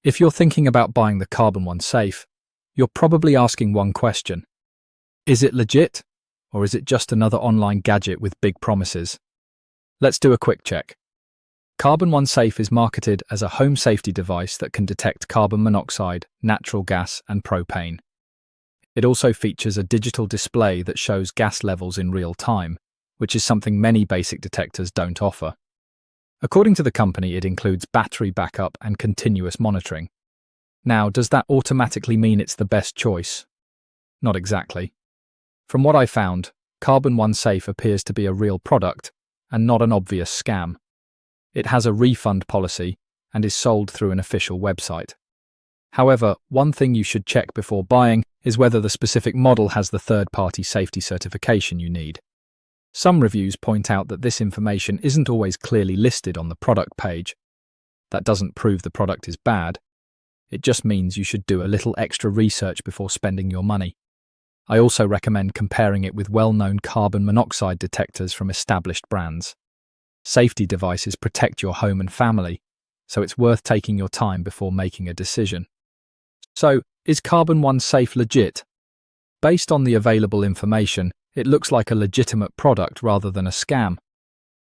If you're thinking about buying the CarbonOne safe, you're probably asking one question. Is it legit, or is it just another online gadget with big promises? Let's do a quick check. CarbonOne Safe is marketed as a home safety device that can detect carbon monoxide, natural gas, and propane. It also features a digital display that shows gas levels in real time, which is something many basic detectors don't offer. According to the company, it includes battery backup and continuous monitoring. Now, does that automatically mean it's the best choice? Not exactly. From what I found, CarbonOne Safe appears to be a real product and not an obvious scam. It has a refund policy and is sold through an official website. However, one thing you should check before buying is whether the specific model has the third-party safety certification you need. Some reviews point out that this information isn't always clearly listed on the product page. That doesn't prove the product is bad. It just means you should do a little extra research before spending your money. I also recommend comparing it with well-known carbon monoxide detectors from established brands. Safety devices protect your home and family, so it's worth taking your time before making a decision. So, is CarbonOne Safe legit? Based on the available information, it looks like a legitimate product rather than a scam.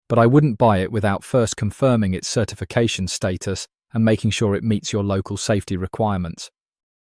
But I wouldn't buy it without first confirming its certification status and making sure it meets your local safety requirements.